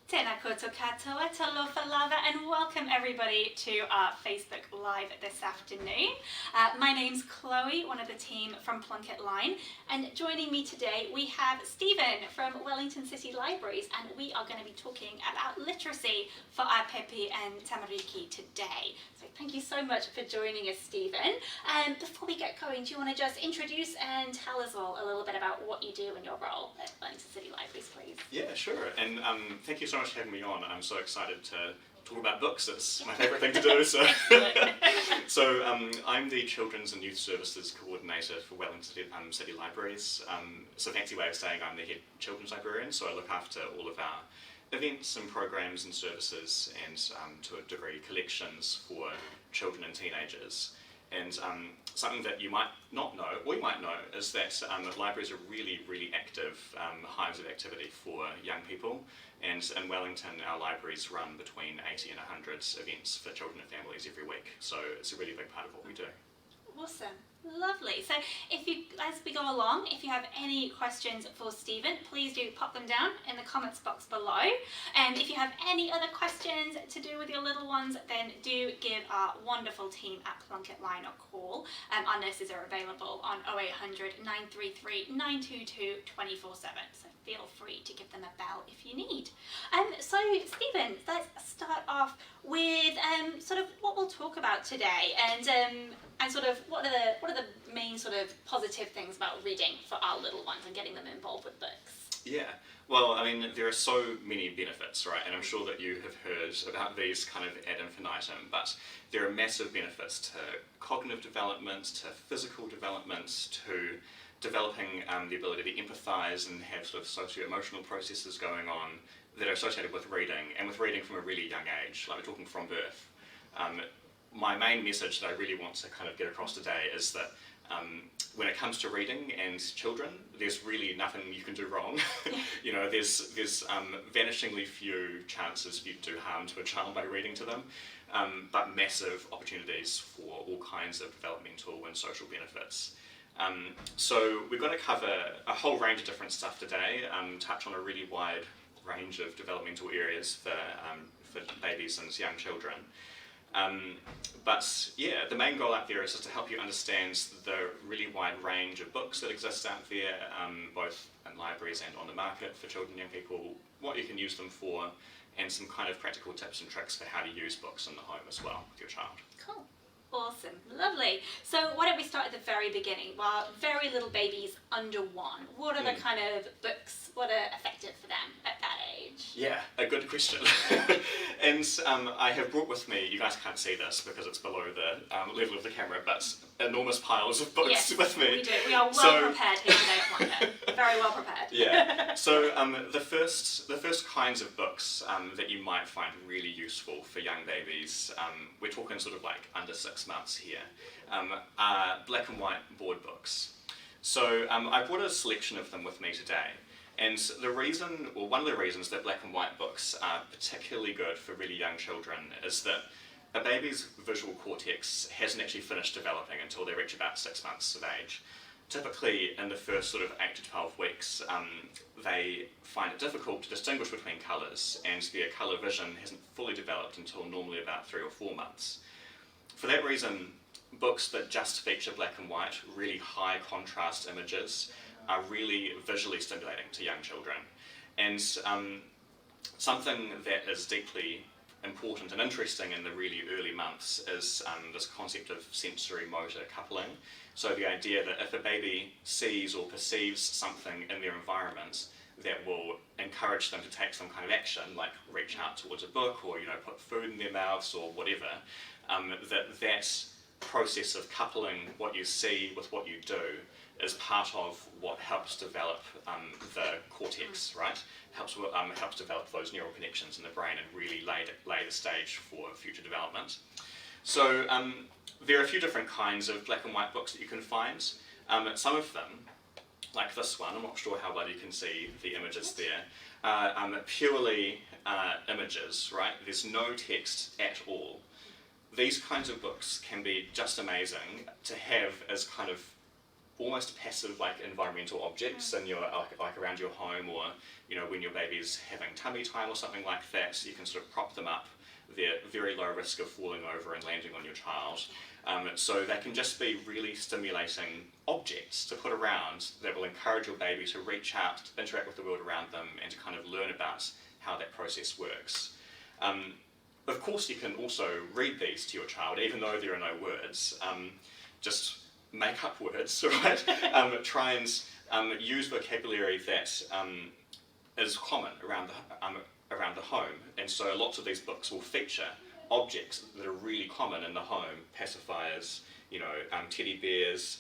Tēnā koutou katoa, talofa lava, and welcome everybody to our Facebook Live this afternoon. My name's Chloe, one of the team from Plunket Line, and joining me today we have Stephen from Wellington City Libraries, and we are going to be talking about literacy for our Pepe and Tamariki today. So thank you so much for joining us, Stephen. Before we get going, do you want to just introduce and tell us all a little bit about what you do in your role at Wellington City Libraries, please? Yeah, sure. And thank you so much for having me on. I'm so excited to talk about books. It's my favourite thing to do. So, I'm the Children's and Youth Services Coordinator for Wellington City Libraries. It's a fancy way of saying I'm the head children's librarian, so I look after all of our events and programs and services and, to a degree, collections for children and teenagers. And something that you might not know, or you might know, is that libraries are really, really active hives of activity for young people. And in Wellington, our libraries run between 80 and 100 events for children and families every week. So it's a really big part of what we do. Awesome. Lovely. So as we go along, if you have any questions for Stephen, please do pop them down in the comments box below. And if you have any other questions to do with your little ones, then do give our wonderful team at Plunket Line a call. Our nurses are available on 0800 933 922 24/7. So feel free to give them a bell if you need. So Stephen, let's start off with sort of what we'll talk about today, and sort of what are the main sort of positive things about reading for our little ones and getting them involved with books? Yeah, well, I mean, there are so many benefits, right? And I'm sure that you have heard about these kind of ad infinitum, but there are massive benefits to cognitive development, to physical development, to developing the ability to empathise and have sort of socio-emotional processes going on that are associated with reading, and with reading from a really young age, like we're talking from birth. My main message that I really want to kind of get across today is that when it comes to reading and children, there's really nothing you can do wrong. You know, there's vanishingly few chances for you to do harm to a child by reading to them, but massive opportunities for all kinds of developmental and social benefits. So we're going to cover a whole range of different stuff today, touch on a really wide range of developmental areas for babies and young children. But yeah, the main goal out there is just to help you understand the really wide range of books that exist out there, both in libraries and on the market for children and young people, what you can use them for, and some kind of practical tips and tricks for how to use books in the home as well with your child. Cool. Awesome. Lovely. So why don't we start at the very beginning? Well, very little babies under 1. What are the kind of books, what are effective for them at that age? Yeah, a good question. And I have brought with me, you guys can't see this because it's below the level of the camera, but enormous piles of books with me. We do. We are well prepared here today at Plunket. Very well prepared. Yeah. So the first kinds of books that you might find really useful for young babies, we're talking sort of like under 6 months here, are black and white board books. So I brought a selection of them with me today. And the reason, or one of the reasons that black and white books are particularly good for really young children is that a baby's visual cortex hasn't actually finished developing until they reach about 6 months of age. Typically, in the first sort of 8 to 12 weeks, they find it difficult to distinguish between colours, and their colour vision hasn't fully developed until normally about 3 or 4 months. For that reason, books that just feature black and white, really high contrast images, are really visually stimulating to young children. And something that is deeply important and interesting in the really early months is this concept of sensory motor coupling. So the idea that if a baby sees or perceives something in their environment that will encourage them to take some kind of action, like reach out towards a book or put food in their mouths or whatever, that process of coupling what you see with what you do is part of what helps develop the cortex, right? Helps develop those neural connections in the brain and really lay the stage for future development. So there are a few different kinds of black and white books that you can find. Some of them, like this one, I'm not sure how well you can see the images there, purely images, right? There's no text at all. These kinds of books can be just amazing to have as kind of almost passive like environmental objects in your like around your home, or when your baby's having tummy time or something like that. So you can sort of prop them up. They're very low risk of falling over and landing on your child. So they can just be really stimulating objects to put around that will encourage your baby to reach out, to interact with the world around them, and to kind of learn about how that process works. Of course, you can also read these to your child, even though there are no words. Just make up words, right? Try and use vocabulary that is common around the home. And so lots of these books will feature objects that are really common in the home: pacifiers, teddy bears.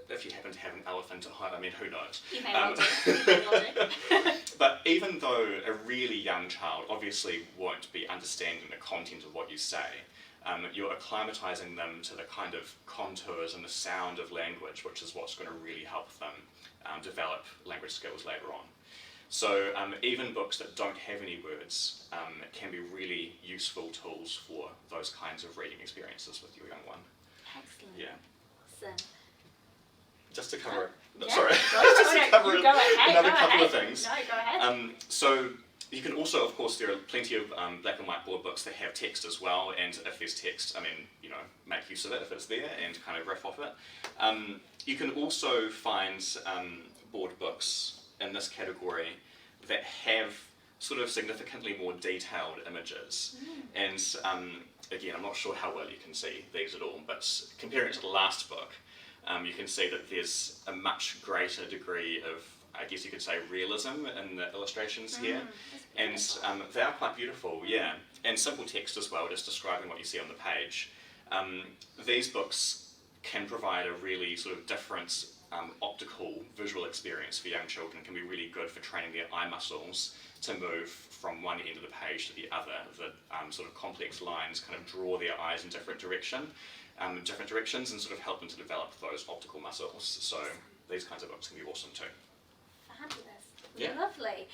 If you happen to have an elephant at home, I mean, who knows? You may well do. But even though a really young child obviously won't be understanding the content of what you say, you're acclimatizing them to the kind of contours and the sound of language, which is what's going to really help them develop language skills later on. So even books that don't have any words can be really useful tools for those kinds of reading experiences with your young one. Excellent. Yeah. Awesome. Just to cover, Yeah. sorry, Just to cover you go ahead, another go couple ahead. of things. No, go ahead. So you can also, of course, there are plenty of black and white board books that have text as well, and if there's text, I mean, make use of it if it's there and kind of riff off it. You can also find board books in this category that have sort of significantly more detailed images. And again, I'm not sure how well you can see these at all, but comparing it to the last book, you can see that there's a much greater degree of, I guess you could say, realism in the illustrations here. And they are quite beautiful, yeah. And simple text as well, just describing what you see on the page. These books can provide a really sort of different optical visual experience for young children. Can be really good for training their eye muscles to move from one end of the page to the other. The sort of complex lines kind of draw their eyes in different directions, and sort of help them to develop those optical muscles. So these kinds of books can be awesome too. Fabulous. Yeah. Lovely.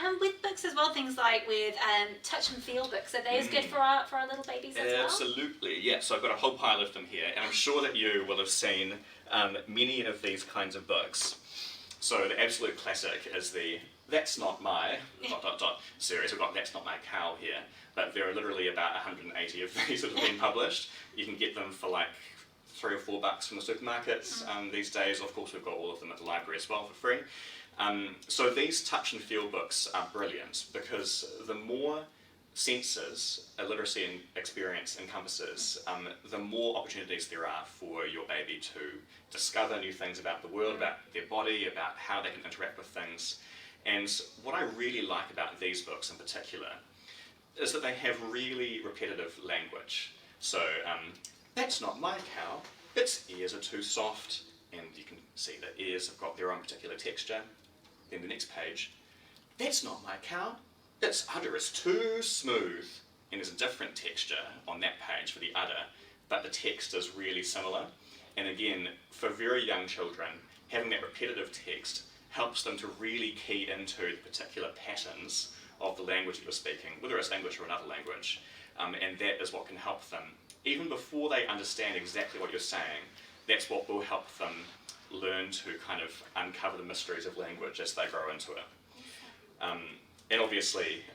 And with books as well, things like with touch and feel books, are those good for our little babies as well? Absolutely, yeah. So I've got a whole pile of them here, and I'm sure that you will have seen many of these kinds of books. So the absolute classic is the "That's Not My" ... series. We've got "That's Not My Cow" here, but there are literally about 180 of these that have been published. You can get them for like $3 or $4 from the supermarkets these days. Of course, we've got all of them at the library as well for free. So these touch and feel books are brilliant because the more senses a literacy and experience encompasses, the more opportunities there are for your baby to discover new things about the world, about their body, about how they can interact with things. And what I really like about these books in particular is that they have really repetitive language. So, "That's not my cow, its ears are too soft," and you can see the ears have got their own particular texture. Then the next page, "That's not my cow, its udder is too smooth," and there's a different texture on that page for the udder, but the text is really similar. And again, for very young children, having that repetitive text helps them to really key into the particular patterns of the language that you're speaking, whether it's English or another language, and that is what can help them. Even before they understand exactly what you're saying, that's what will help them learn to kind of uncover the mysteries of language as they grow into it. And obviously,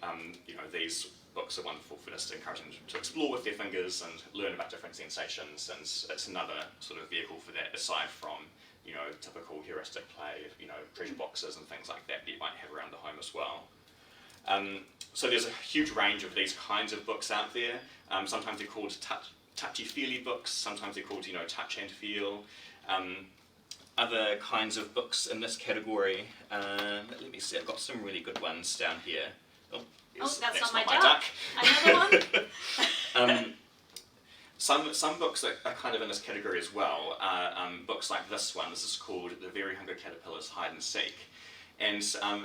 these books are wonderful for just encouraging them to explore with their fingers and learn about different sensations, and it's another sort of vehicle for that, aside from, typical heuristic play, treasure boxes and things like that you might have around the home as well. So there's a huge range of these kinds of books out there. Sometimes they're called touchy-feely books, sometimes they're called, touch and feel. Other kinds of books in this category, let me see, I've got some really good ones down here. That's not my duck. Another one? Some books that are kind of in this category as well are books like this one. This is called The Very Hungry Caterpillar's Hide and Seek. And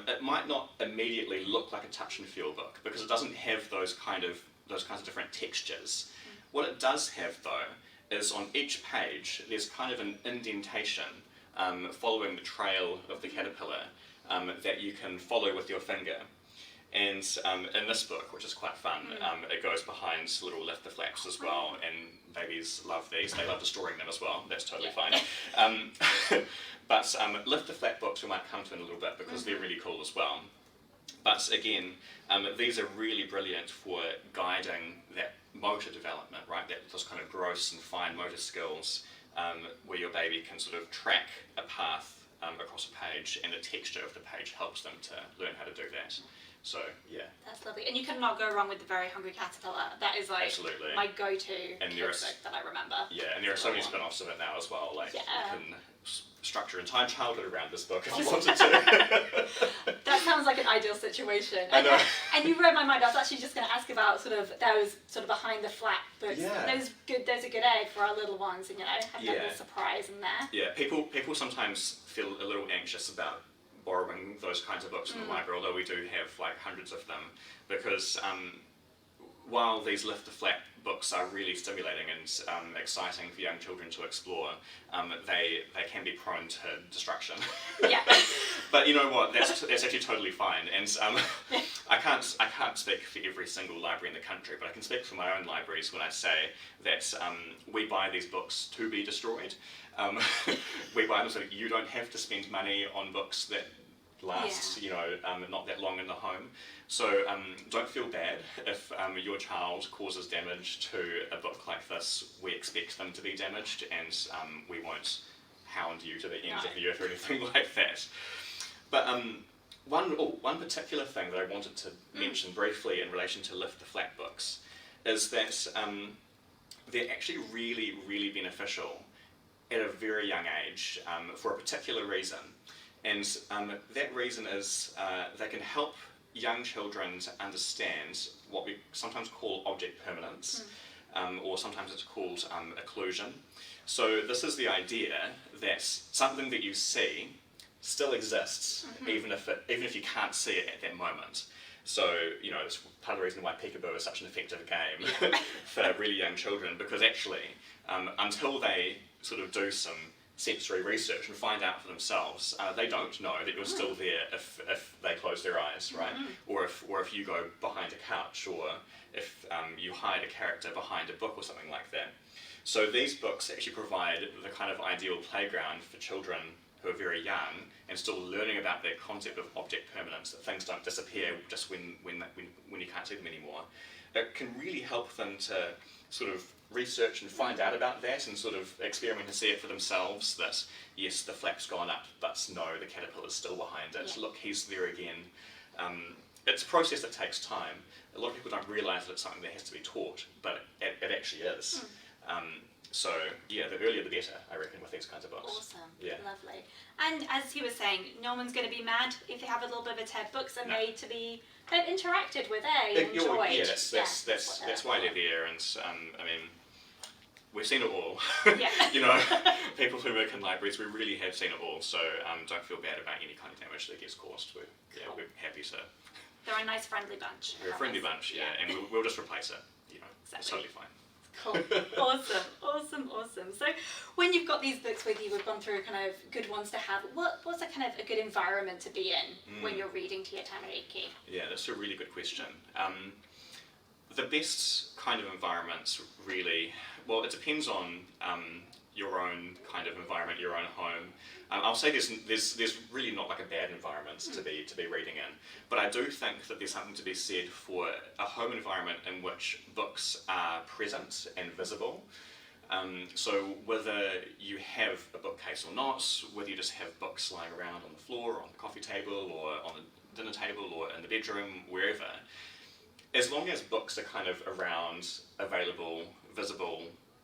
it might not immediately look like a touch and feel book because it doesn't have those kinds of different textures. What it does have though is on each page there's kind of an indentation following the trail of the caterpillar that you can follow with your finger. And in this book, which is quite fun, it goes behind little lift the flaps as well, and babies love these. They love destroying them as well. That's totally fine. But lift the flap books we might come to in a little bit because they're really cool as well. But again, these are really brilliant for guiding that motor development, right? Those kind of gross and fine motor skills where your baby can sort of track a path across a page, and the texture of the page helps them to learn how to do that. So, yeah. That's lovely. And you cannot go wrong with The Very Hungry Caterpillar. That is like Absolutely. my go-to kids book that I remember. Yeah, and there are so many spin-offs of it now as well. Like, you can structure entire childhood around this book if you wanted to. That sounds like an ideal situation. I know. And you read my mind. I was actually just going to ask about sort of those sort of behind the flap books. Yeah. Those a good egg for our little ones, and have that little surprise in there. Yeah, people sometimes feel a little anxious about borrowing those kinds of books from the library, although we do have like hundreds of them, because while these lift the flap books are really stimulating and exciting for young children to explore, they can be prone to destruction. Yeah. But you know what? That's actually totally fine. And I can't speak for every single library in the country, but I can speak for my own libraries when I say that we buy these books to be destroyed. We buy them so that you don't have to spend money on books that last, not that long in the home. So don't feel bad if your child causes damage to a book like this. We expect them to be damaged, and we won't hound you to the ends of the earth or anything like that. But one particular thing that I wanted to mention briefly in relation to lift the flap books is that they're actually really, really beneficial at a very young age for a particular reason. And that reason is they can help young children to understand what we sometimes call object permanence, or sometimes it's called occlusion. So this is the idea that something that you see still exists, even if you can't see it at that moment. So, it's part of the reason why Peekaboo is such an effective game for really young children, because actually, until they sort of do some sensory research and find out for themselves, they don't know that you're still there if they close their eyes, right? Or if you go behind a couch, or if you hide a character behind a book or something like that. So these books actually provide the kind of ideal playground for children who are very young and still learning about the concept of object permanence, that things don't disappear just when you can't see them anymore. It can really help them to sort of research and find out about that, and sort of experiment and see it for themselves, that yes, the flap's gone up, but no, the caterpillar's still behind it. Look, he's there again. It's a process that takes time. A lot of people don't realise that it's something that has to be taught, but it actually is. So yeah, the earlier the better, I reckon, with these kinds of books. Awesome. Yeah. Lovely. And as he was saying, no one's going to be mad if they have a little bit of a TED. Books are made to be kind of interacted with, enjoyed. Yeah, that's why they're there, and I mean, we've seen it all. Yeah. People who work in libraries, we really have seen it all. So don't feel bad about any kind of damage that gets caused. We're happy to. They're a nice, friendly bunch. We're a friendly bunch, and we'll just replace it. Exactly. It's totally fine. Cool. Awesome. So when you've got these books with you, we've gone through kind of good ones to have. What's a kind of a good environment to be in when you're reading to your tamariki? Yeah, that's a really good question. The best kind of environments, really, well, it depends on your own kind of environment, your own home. I'll say there's really not like a bad environment to be reading in, but I do think that there's something to be said for a home environment in which books are present and visible. So whether you have a bookcase or not, whether you just have books lying around on the floor, or on the coffee table, or on the dinner table, or in the bedroom, wherever, as long as books are kind of around, available, visible,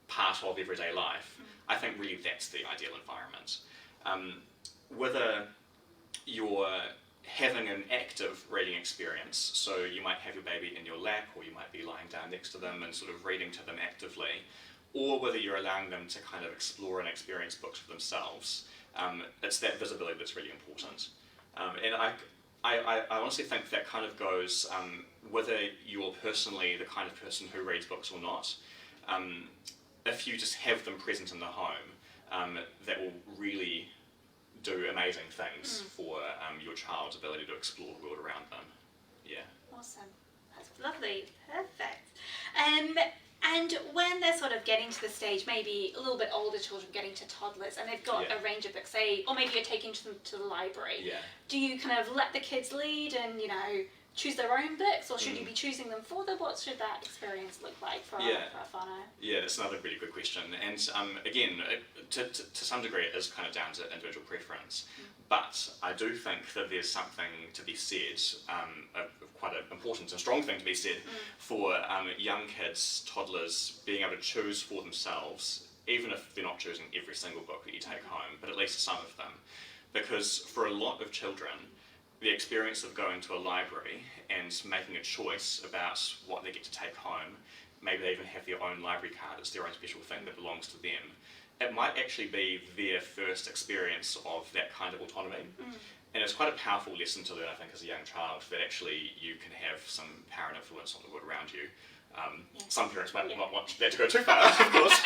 part of everyday life, I think really that's the ideal environment. Whether you're having an active reading experience, so you might have your baby in your lap, or you might be lying down next to them and sort of reading to them actively, or whether you're allowing them to kind of explore and experience books for themselves, it's that visibility that's really important. And I honestly think that kind of goes, whether you're personally the kind of person who reads books or not, if you just have them present in the home, that will really do amazing things for your child's ability to explore the world around them. Yeah. Awesome. That's lovely. Perfect. And when they're sort of getting to the stage, maybe a little bit older children getting to toddlers, and they've got a range of books, say, or maybe you're taking them to the library. Yeah. Do you kind of let the kids lead and, you know, choose their own books, or should you be choosing them for them? What should that experience look like for our whānau? Yeah, that's another really good question. And again, to some degree, it is kind of down to individual preference. But I do think that there's something to be said, quite an important and strong thing to be said, for young kids, toddlers, being able to choose for themselves, even if they're not choosing every single book that you take home, but at least some of them. Because for a lot of children, the experience of going to a library and making a choice about what they get to take home, maybe they even have their own library card, it's their own special thing that belongs to them, it might actually be their first experience of that kind of autonomy. And it's quite a powerful lesson to learn, I think, as a young child, that actually you can have some parent influence on the world around you. Some parents might not want that to go too far, of course.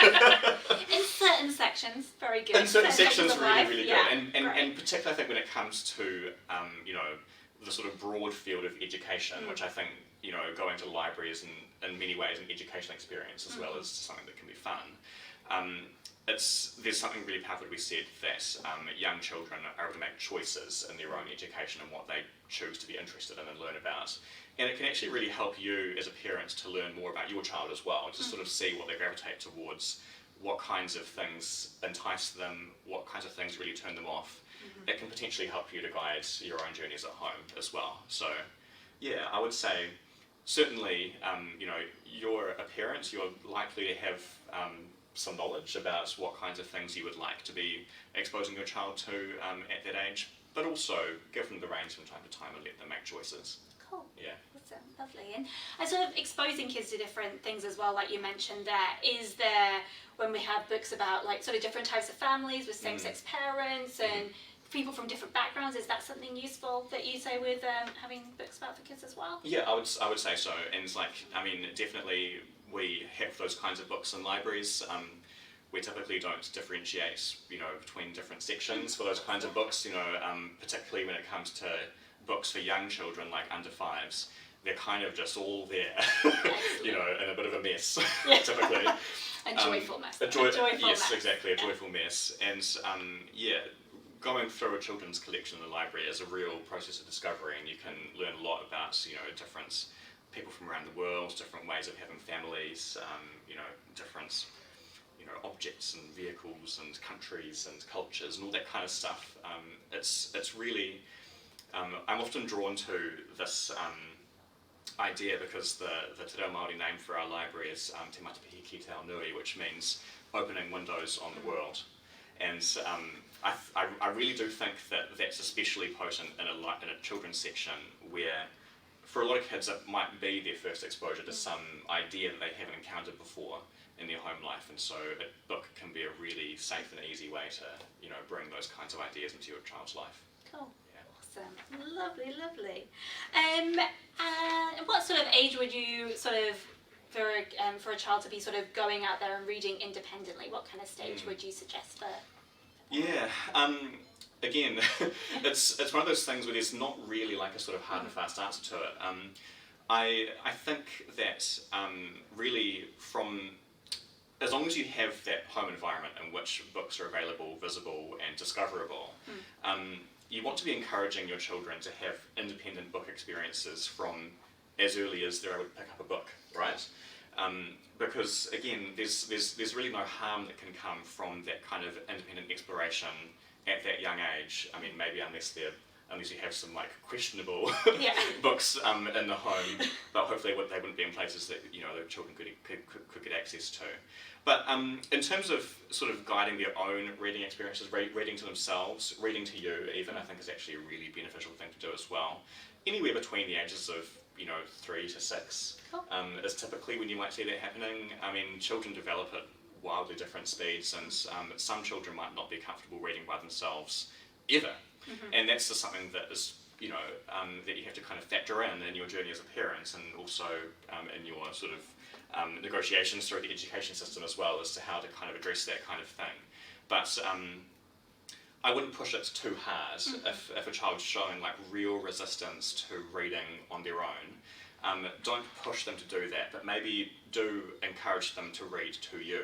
In certain sections, very good. In certain sections, really, really good. Yeah, and particularly, I think, when it comes to, you know, the sort of broad field of education, which I think, you know, going to libraries in many ways an educational experience as well as something that can be fun. There's something really powerful to be said that young children are able to make choices in their own education and what they choose to be interested in and learn about. And it can actually really help you as a parent to learn more about your child as well, to sort of see what they gravitate towards, what kinds of things entice them, what kinds of things really turn them off. It can potentially help you to guide your own journeys at home as well. So, yeah, I would say certainly, you know, you're a parent, you're likely to have some knowledge about what kinds of things you would like to be exposing your child to at that age, but also give them the reins from time to time and let them make choices. Cool. Yeah. Awesome. Lovely. And sort of exposing kids to different things as well, like you mentioned there, is there, when we have books about like sort of different types of families with same-sex parents and people from different backgrounds, is that something useful that you say with having books about for kids as well? Yeah, I would say so. And it's like, I mean, definitely we have those kinds of books in libraries. We typically don't differentiate, you know, between different sections for those kinds of books, you know, particularly when it comes to books for young children like under fives. They're kind of just all there, you know, in a bit of a mess, typically. A joyful mess. Yes, exactly, a joyful mess. And yeah, going through a children's collection in the library is a real process of discovery, and you can learn a lot about, you know, different people from around the world, different ways of having families, you know, different, you know, objects and vehicles and countries and cultures and all that kind of stuff. It's really, I'm often drawn to this idea because the Te Reo Māori name for our library is Te Matapihi Ki Te Ao Nui, which means opening windows on the world. And I really do think that that's especially potent in a children's section where, for a lot of kids, it might be their first exposure to some idea that they haven't encountered before in their home life, and so a book can be a really safe and easy way to, you know, bring those kinds of ideas into your child's life. Cool. Yeah. Awesome. Lovely, lovely. And what sort of age would you sort of, for a child to be sort of going out there and reading independently, what kind of stage would you suggest for? Yeah. Again, it's one of those things where there's not really like a sort of hard and fast answer to it. I think that really from, as long as you have that home environment in which books are available, visible and discoverable, you want to be encouraging your children to have independent book experiences from as early as they're able to pick up a book, right? Because again, there's really no harm that can come from that kind of independent exploration at that young age. I mean, maybe unless you have some like questionable books in the home, but hopefully they wouldn't be in places that, you know, the children could get access to. But in terms of sort of guiding their own reading experiences, reading to themselves, reading to you even, I think is actually a really beneficial thing to do as well. Anywhere between the ages of, you know, 3 to 6 is typically when you might see that happening. I mean, children develop at wildly different speeds, and some children might not be comfortable reading by themselves ever. And that's just something that is, you know, that you have to kind of factor in your journey as a parent, and also in your sort of negotiations through the education system as well, as to how to kind of address that kind of thing. But I wouldn't push it too hard. If a child's showing like real resistance to reading on their own, don't push them to do that, but maybe do encourage them to read to you.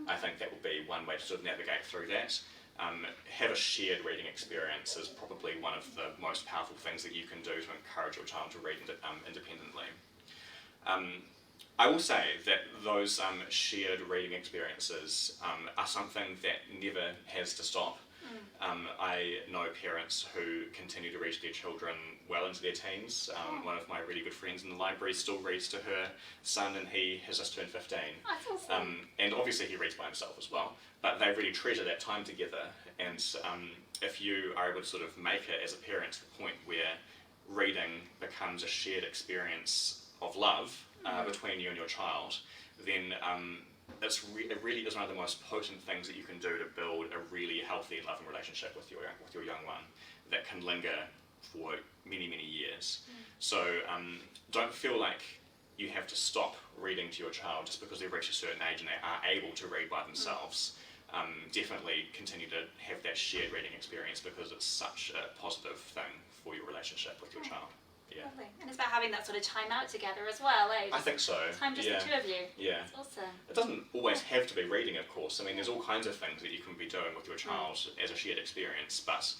I think that would be one way to sort of navigate through that. Have a shared reading experience is probably one of the most powerful things that you can do to encourage your child to read independently. I will say that those shared reading experiences are something that never has to stop. I know parents who continue to read to their children well into their teens. One of my really good friends in the library still reads to her son, and he has just turned 15. That's awesome. And obviously he reads by himself as well, but they really treasure that time together. And if you are able to sort of make it as a parent to the point where reading becomes a shared experience of love between you and your child, then it really is one of the most potent things that you can do to build a really healthy and loving relationship with your young one that can linger for many, many years. So don't feel like you have to stop reading to your child just because they've reached a certain age and they are able to read by themselves. Definitely continue to have that shared reading experience because it's such a positive thing for your relationship with your child. Yeah. Lovely. And it's about having that sort of time out together as well, eh? I think so. Time just the two of you. Yeah. That's awesome. It doesn't always have to be reading, of course. I mean, there's all kinds of things that you can be doing with your child as a shared experience, but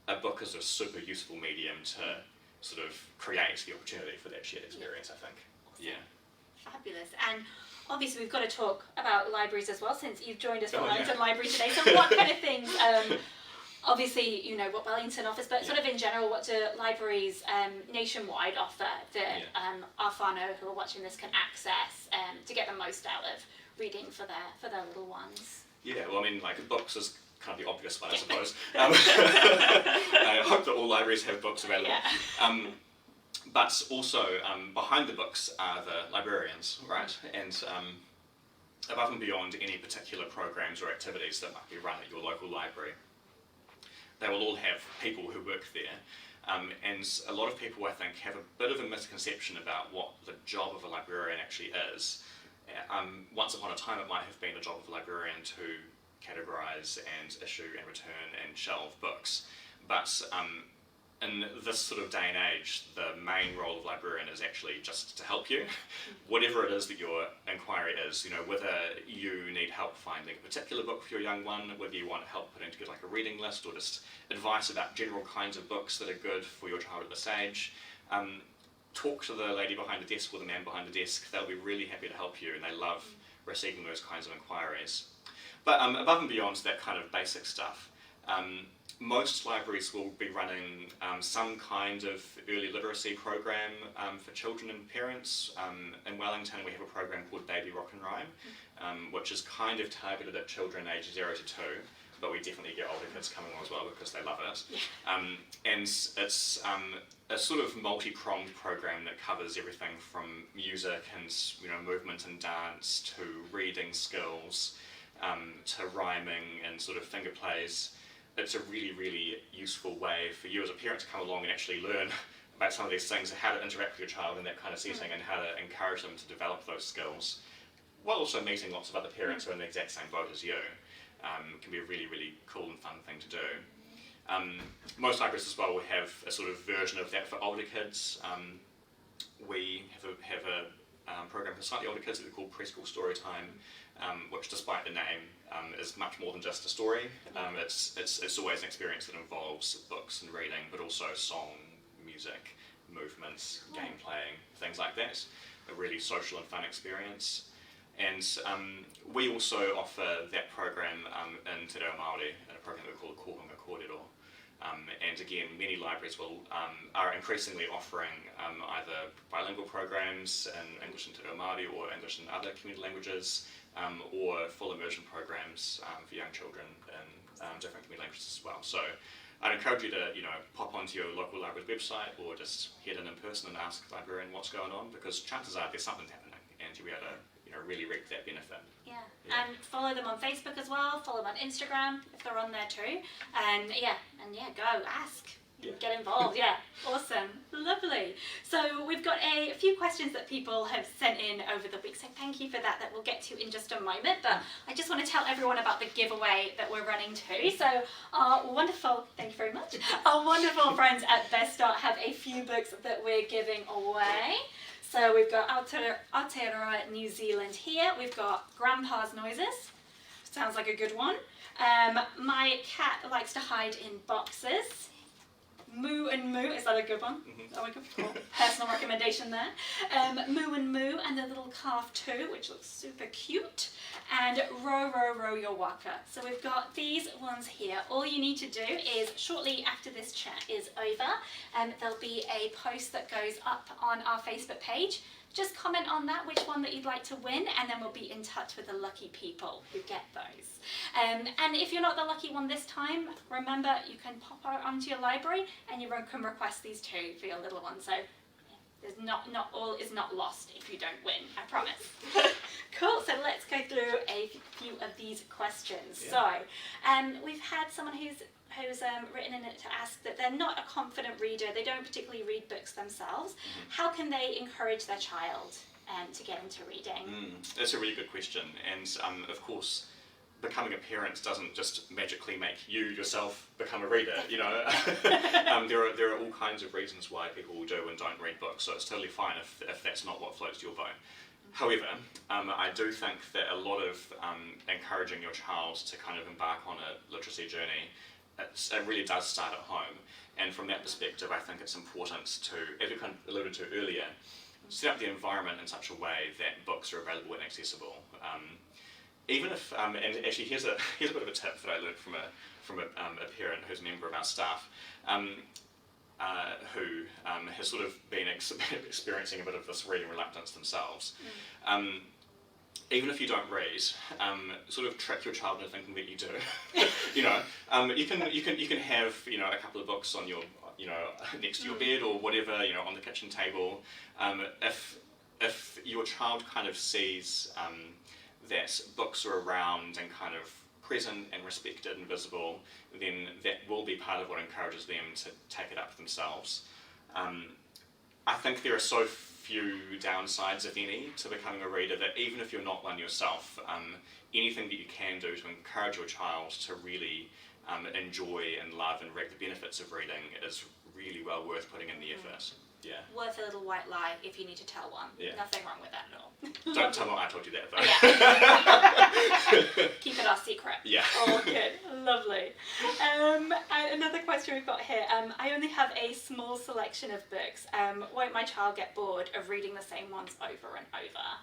a book is a super useful medium to sort of create the opportunity for that shared experience, I think. Awesome. Yeah. Fabulous. And obviously we've got to talk about libraries as well, since you've joined us from yeah. Wellington Library today. So what kind of things, obviously you know what Wellington offers, but sort of in general, what do libraries nationwide offer that our whānau who are watching this can access to get the most out of reading for their little ones? Yeah, well, I mean, like books is kind of the obvious one, I suppose. I hope that all libraries have books available. Yeah. But also, behind the books are the librarians, right? And above and beyond any particular programs or activities that might be run at your local library, they will all have people who work there. And a lot of people, I think, have a bit of a misconception about what the job of a librarian actually is. Once upon a time, it might have been the job of a librarian to categorise and issue and return and shelve books. But in this sort of day and age, the main role of librarian is actually just to help you. Whatever it is that your inquiry is, you know, whether you need help finding a particular book for your young one, whether you want help putting together like a reading list or just advice about general kinds of books that are good for your child at this age, talk to the lady behind the desk or the man behind the desk. They'll be really happy to help you, and they love receiving those kinds of inquiries. But above and beyond that kind of basic stuff, most libraries will be running some kind of early literacy program for children and parents. In Wellington, we have a program called Baby Rock and Rhyme, which is kind of targeted at children aged 0 to 2, but we definitely get older kids coming on as well because they love it. And it's a sort of multi-pronged program that covers everything from music and movement and dance to reading skills, to rhyming and sort of finger plays. It's a really, really useful way for you as a parent to come along and actually learn about some of these things, how to interact with your child in that kind of setting and how to encourage them to develop those skills, while also meeting lots of other parents who are in the exact same boat as you. Can be a really, really cool and fun thing to do. Most libraries as well will have a sort of version of that for older kids. We have a program for slightly older kids that we call Preschool Storytime, which, despite the name, is much more than just a story. It's always an experience that involves books and reading, but also song, music, movements, game playing, things like that. A really social and fun experience. And we also offer that program in Te Reo Maori, in a program that we call Kohanga Kōrero. And again, many libraries are increasingly offering either bilingual programs in English and Te Reo Maori or English and other community languages, or full immersion programs for young children in different community languages as well. So I'd encourage you to pop onto your local library's website or just head in person and ask the librarian what's going on, because chances are there's something happening and you'll be able to really reap that benefit. Yeah, and follow them on Facebook as well, follow them on Instagram if they're on there too. And go, ask, Yeah. Get involved, yeah. Awesome. Lovely. So we've got a few questions that people have sent in over the week, so thank you for that we'll get to in just a moment. But I just want to tell everyone about the giveaway that we're running too. So our wonderful, thank you very much, our wonderful friends at Best Start have a few books that we're giving away. So we've got Aotearoa New Zealand here. We've got Grandpa's Noises. Sounds like a good one. My Cat Likes to Hide in Boxes. Moo and Moo, is that a good one? Mm-hmm. Oh, cool. Personal recommendation there. Moo and Moo and the Little Calf too, which looks super cute. And Row, Row, Row Your Waka. So we've got these ones here. All you need to do is, shortly after this chat is over, there'll be a post that goes up on our Facebook page. Just comment on that, which one that you'd like to win, and then we'll be in touch with the lucky people who get those. And if you're not the lucky one this time, remember you can pop out onto your library and you can request these too for your little one. So there's not all is not lost if you don't win, I promise. Cool, so let's go through a few of these questions. Yeah. So we've had someone who's written in it to ask that they're not a confident reader, they don't particularly read books themselves. How can they encourage their child to get into reading? That's a really good question, and of course becoming a parent doesn't just magically make you yourself become a reader, you know. There are all kinds of reasons why people do and don't read books, so it's totally fine if that's not what floats your boat. However, I do think that a lot of encouraging your child to kind of embark on a literacy journey, it really does start at home, and from that perspective I think it's important to, as we kind of alluded to earlier, set up the environment in such a way that books are available and accessible. Even if, and actually here's a bit of a tip that I learned from a parent who's a member of our staff, who has sort of been experiencing a bit of this reading reluctance themselves. Even if you don't read, sort of trick your child into thinking that you do. You know, you can have, you know, a couple of books on your, you know, next to your bed or whatever, you know, on the kitchen table. If your child kind of sees that books are around and kind of present and respected and visible, then that will be part of what encourages them to take it up themselves. I think there are so few downsides, if any, to becoming a reader that even if you're not one yourself, anything that you can do to encourage your child to really enjoy and love and reap the benefits of reading is really well worth putting in the effort. Yeah. Worth a little white lie if you need to tell one. Yeah. Nothing wrong with that at all. Don't tell them I told you that though. Yeah. Keep it our secret. Yeah. Oh, good. Lovely. Another question we've got here. I only have a small selection of books. Won't my child get bored of reading the same ones over and over?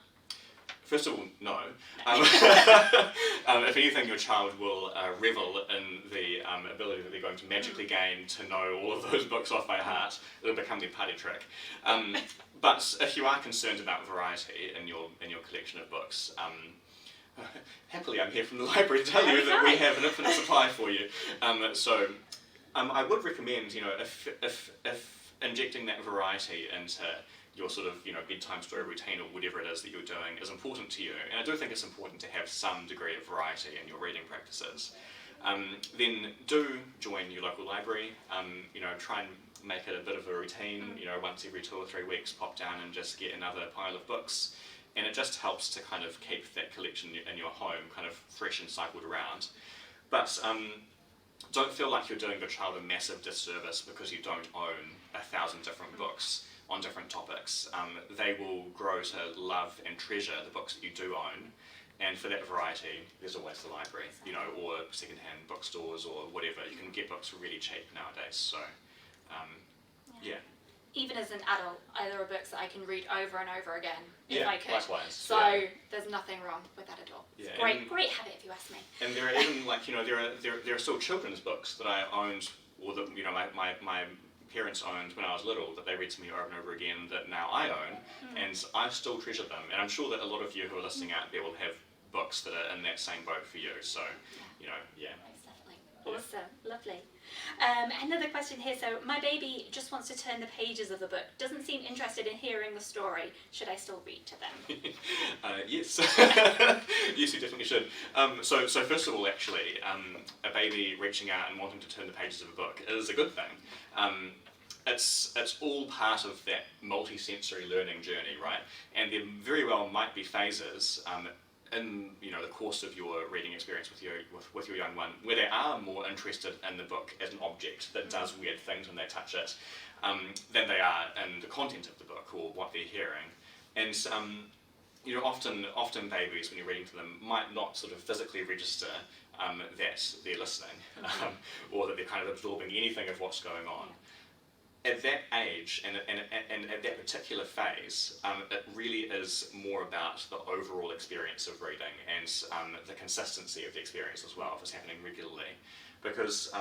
First of all, no. If anything, your child will revel in the ability that they're going to magically gain to know all of those books off by heart. It'll become their party trick. But if you are concerned about variety in your collection of books, happily I'm here from the library to tell you that we have an infinite supply for you. So I would recommend, you know, if injecting that variety into your sort of, you know, bedtime story routine or whatever it is that you're doing is important to you, and I do think it's important to have some degree of variety in your reading practices, then do join your local library. You know, try and make it a bit of a routine, you know, once every 2 or 3 weeks pop down and just get another pile of books, and it just helps to kind of keep that collection in your home kind of fresh and cycled around. But don't feel like you're doing your child a massive disservice because you don't own 1,000 different books on different topics. They will grow to love and treasure the books that you do own, and for that variety there's always the library, you know, or second-hand bookstores or whatever. You can get books really cheap nowadays, so yeah. Even as an adult, there are books that I can read over and over again if Yeah, I could. likewise. So Yeah. There's nothing wrong with that at all. Yeah, It's great habit if you ask me. And there are even, like, you know, there are still children's books that I owned, or that, you know, my parents owned when I was little, that they read to me over and over again, that now I own, and I still treasure them. And I'm sure that a lot of you who are listening out there will have books that are in that same boat for you. So, you know, yeah. Most definitely. Awesome, lovely. Another question here. So my baby just wants to turn the pages of the book. Doesn't seem interested in hearing the story. Should I still read to them? Yes. Yes, you definitely should. So first of all, actually, a baby reaching out and wanting to turn the pages of a book is a good thing. It's all part of that multi-sensory learning journey, right? And there very well might be phases in the course of your reading experience with your young one where they are more interested in the book as an object that does weird things when they touch it than they are in the content of the book or what they're hearing. And often babies, when you're reading to them, might not sort of physically register that they're listening or that they're kind of absorbing anything of what's going on. At that age and at that particular phase, it really is more about the overall experience of reading and the consistency of the experience as well, if it's happening regularly. Because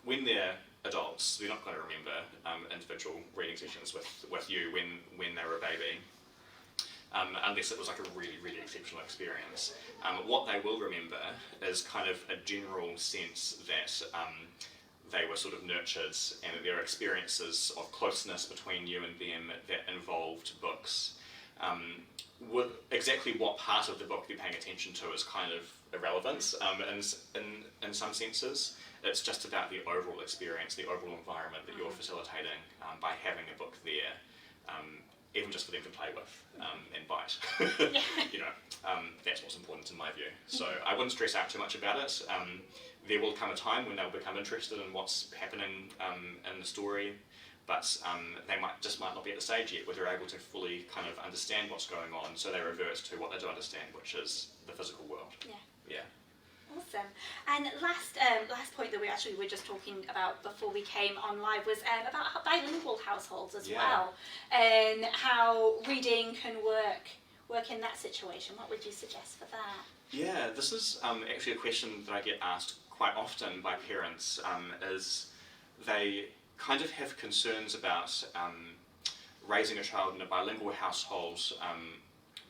when they're adults, they're not going to remember individual reading sessions with you when they were a baby, unless it was like a really, really exceptional experience. What they will remember is kind of a general sense that they were sort of nurtured and that their experiences of closeness between you and them that involved books. Exactly what part of the book they're paying attention to is kind of irrelevant in some senses. It's just about the overall experience, the overall environment that you're facilitating by having a book there, even just for them to play with and bite. That's what's important in my view. So I wouldn't stress out too much about it. There will come a time when they'll become interested in what's happening in the story, but they might not be at the stage yet where they're able to fully kind of understand what's going on, so they revert to what they do understand, which is the physical world. Yeah. Awesome. And last point that we were just talking about before we came on live was about bilingual households as well, and how reading can work in that situation. What would you suggest for that? Yeah, this is actually a question that I get asked quite often by parents, is they kind of have concerns about raising a child in a bilingual household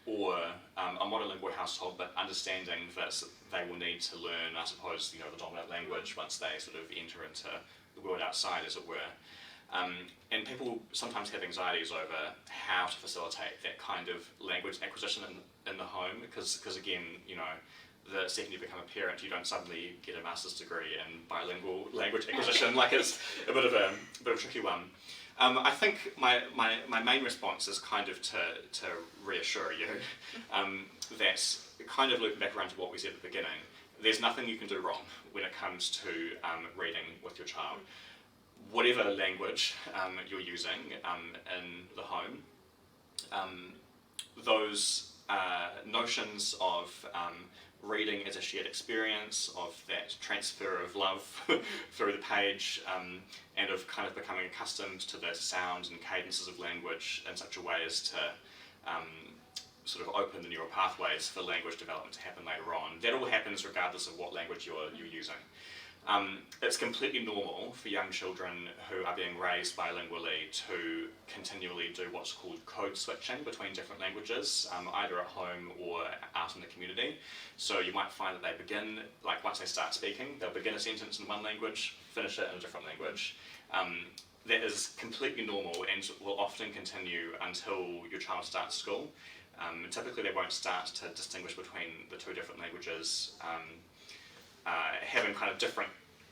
or a monolingual household, but understanding that they will need to learn, I suppose, the dominant language once they sort of enter into the world outside, as it were. And people sometimes have anxieties over how to facilitate that kind of language acquisition in the home, because again, the second you become a parent, you don't suddenly get a master's degree in bilingual language acquisition. Like, it's a bit of a tricky one. I think my main response is kind of to reassure you that, kind of looping back around to what we said at the beginning, there's nothing you can do wrong when it comes to reading with your child. Whatever language you're using in the home, those notions of reading as a shared experience, of that transfer of love through the page, and of kind of becoming accustomed to the sounds and cadences of language in such a way as to sort of open the neural pathways for language development to happen later on. That all happens regardless of what language you're using. It's completely normal for young children who are being raised bilingually to continually do what's called code switching between different languages, either at home or out in the community. So you might find that they begin, like once they start speaking, they'll begin a sentence in one language, finish it in a different language. That is completely normal and will often continue until your child starts school. Typically they won't start to distinguish between the two different languages, having kind of different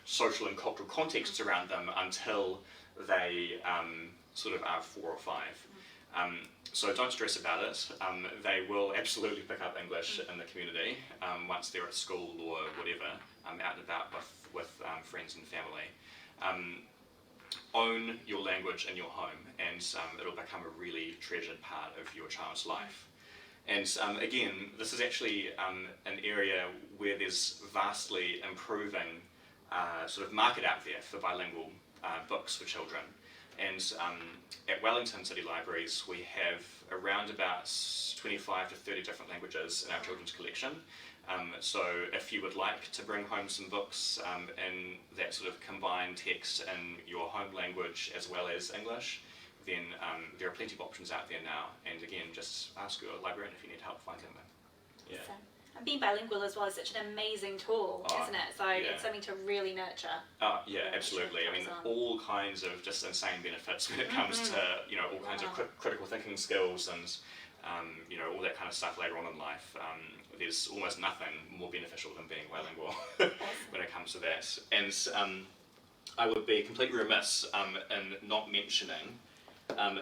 social and cultural contexts around them until they sort of are 4 or 5. So don't stress about it. They will absolutely pick up English in the community once they're at school or whatever, out and about with friends and family. Own your language in your home, and it'll become a really treasured part of your child's life. And again, this is actually an area where there's vastly improving sort of market out there for bilingual books for children. And at Wellington City Libraries, we have around about 25 to 30 different languages in our children's collection. So if you would like to bring home some books in that sort of combined text in your home language as well as English, then there are plenty of options out there now. And again, just ask your librarian if you need help finding them. Yeah. And being bilingual as well is such an amazing tool, isn't it? So it's something to really nurture. Yeah, absolutely. I mean, all kinds of just insane benefits when it comes to, you know, all kinds of critical thinking skills and, you know, all that kind of stuff later on in life. There's almost nothing more beneficial than being bilingual when it comes to that. And I would be completely remiss in not mentioning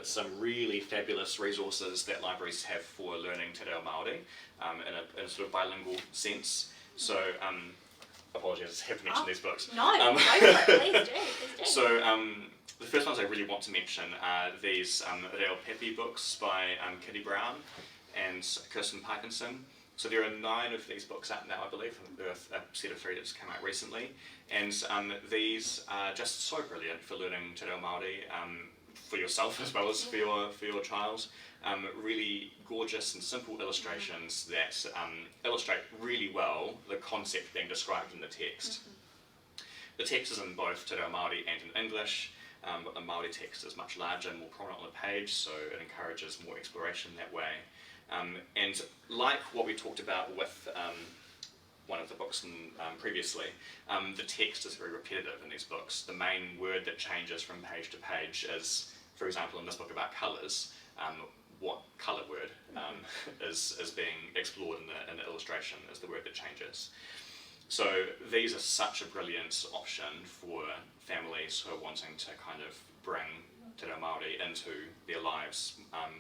some really fabulous resources that libraries have for learning Te Reo Māori in a sort of bilingual sense. So, apologies, I have to mention these books. No, go for it, please do. So, the first ones I really want to mention are these Reo Pepe books by Kitty Brown and Kirsten Parkinson. So there are 9 of these books out now, I believe, from a set of 3 that's come out recently. And these are just so brilliant for learning Te Reo Māori, for yourself as well as for your child. Really gorgeous and simple illustrations that illustrate really well the concept being described in the text. The text is in both Te Reo Māori and in English, but the Māori text is much larger and more prominent on the page, so it encourages more exploration that way. And like what we talked about with one of the books previously, the text is very repetitive in these books. The main word that changes from page to page is, for example, in this book about colours, what colour word is being explored in the illustration is the word that changes. So these are such a brilliant option for families who are wanting to kind of bring Te Reo Māori into their lives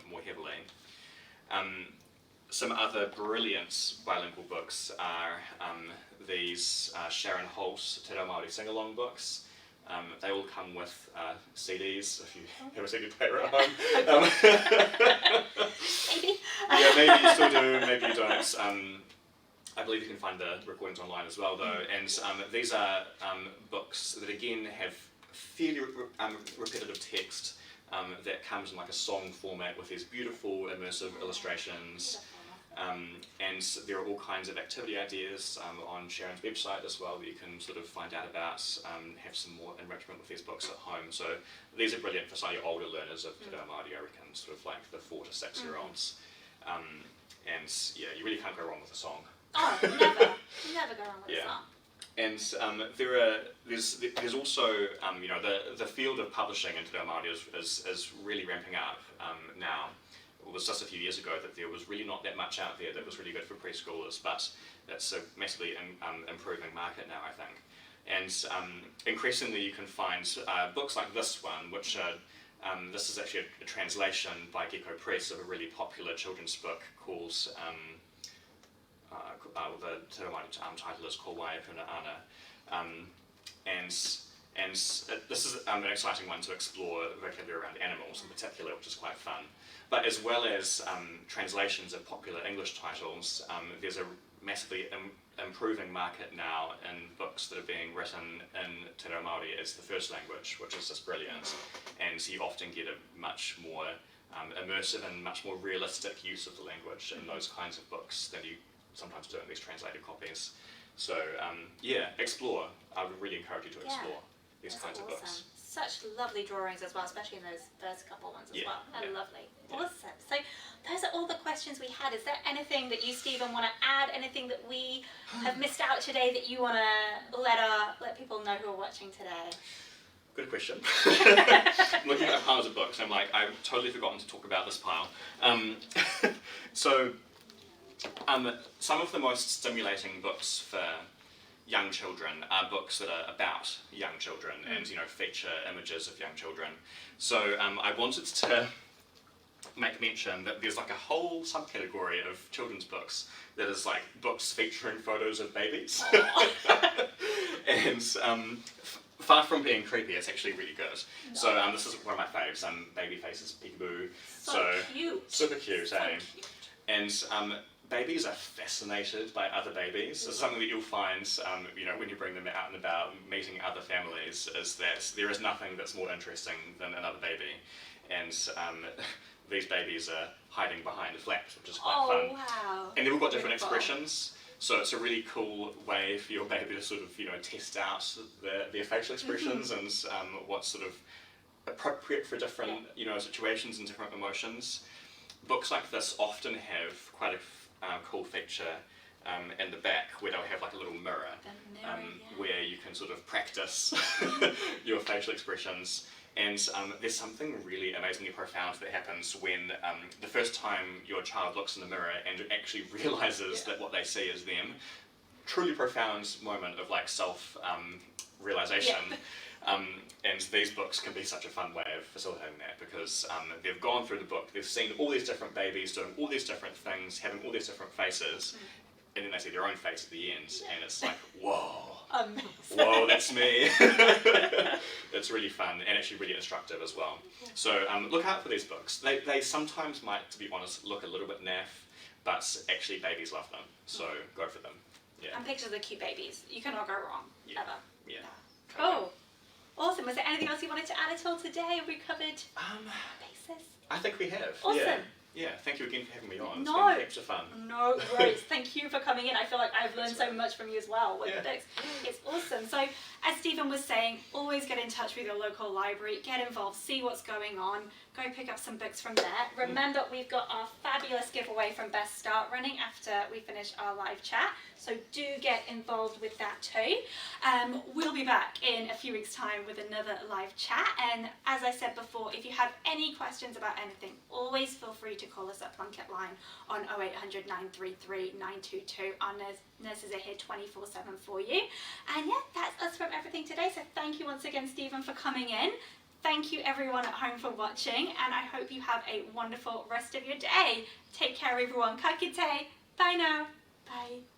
more heavily. Some other brilliant bilingual books are these Sharon Holt Te Reo Māori sing-along books. They all come with CDs, if you have a CD player at home. Maybe. Yeah, maybe you still do, maybe you don't. I believe you can find the recordings online as well, though. And these are books that, again, have fairly repetitive text that comes in like a song format with these beautiful immersive illustrations. And there are all kinds of activity ideas on Sharon's website as well that you can sort of find out about, have some more enrichment with these books at home. So these are brilliant for some of your older learners of Te Reo Māori, I reckon, sort of like the 4 to 6 year olds. And yeah, you really can't go wrong with a song. Oh, never go wrong with a song. And there's also you know, the field of publishing in Te Reo Māori is really ramping up now. It was just a few years ago that there was really not that much out there that was really good for preschoolers, but it's a massively improving market now, I think. And increasingly you can find books like this one, which are, this is actually a translation by Gecko Press of a really popular children's book called, the Te Reo Māori title is called Waipuna Ana. And this is an exciting one to explore vocabulary around animals in particular, which is quite fun. But as well as translations of popular English titles, there's a massively improving market now in books that are being written in Te Reo Māori as the first language, which is just brilliant. And so you often get a much more immersive and much more realistic use of the language in those kinds of books than you sometimes do in these translated copies. So yeah, explore. I would really encourage you to explore these kinds of books. Such lovely drawings as well, especially in those first couple ones as well. They're lovely. Yeah. Awesome. So those are all the questions we had. Is there anything that you, Stephen, want to add? Anything that we have missed out today that you want to let people know who are watching today? Good question. I'm looking at piles of books. I'm like, I've totally forgotten to talk about this pile. So some of the most stimulating books for young children are books that are about young children and, you know, feature images of young children. So I wanted to make mention that there's like a whole subcategory of children's books that is like books featuring photos of babies. And far from being creepy, it's actually really good. No. So this is one of my faves, Baby Faces Peekaboo. So cute. Super cute, so eh? Cute. And babies are fascinated by other babies. It's something that you'll find, you know, when you bring them out and about, meeting other families, is that there is nothing that's more interesting than another baby. And these babies are hiding behind flaps, which is quite fun. Oh, wow. And they've all got different expressions. So it's a really cool way for your baby to sort of, you know, test out their facial expressions and what's sort of appropriate for different, you know, situations and different emotions. Books like this often have quite a cool feature in the back where they'll have like a little mirror, where you can sort of practice your facial expressions. And there's something really amazingly profound that happens when the first time your child looks in the mirror and actually realizes that what they see is them. Truly profound moment of like self realization. And these books can be such a fun way of facilitating that, because they've gone through the book, they've seen all these different babies doing all these different things, having all these different faces, and then they see their own face at the end, and it's like, whoa, whoa, that's me. It's really fun and actually really instructive as well. So look out for these books. They sometimes might, to be honest, look a little bit naff, but actually babies love them, so go for them. Yeah. And pictures of cute babies. You cannot go wrong, ever. Yeah. Cool. Awesome. Was there anything else you wanted to add at all today? Have we covered bases? I think we have. Awesome. Yeah, thank you again for having me on. It's No. been heaps of fun. No worries. Thank you for coming in. I feel like I've learned so much from you as well with the books. It's awesome. So, as Stephen was saying, always get in touch with your local library, get involved, see what's going on, go pick up some books from there. Remember, we've got our fabulous giveaway from Best Start running after we finish our live chat. So do get involved with that too. We'll be back in a few weeks' time with another live chat. And as I said before, if you have any questions about anything, always feel free to call us at Plunket line on 0800 933 922. Our nurses are here 24/7 for you. And yeah, that's us from everything today. So thank you once again, Stephen, for coming in. Thank you everyone at home for watching, and I hope you have a wonderful rest of your day. Take care everyone. Ka kite. Bye now. Bye.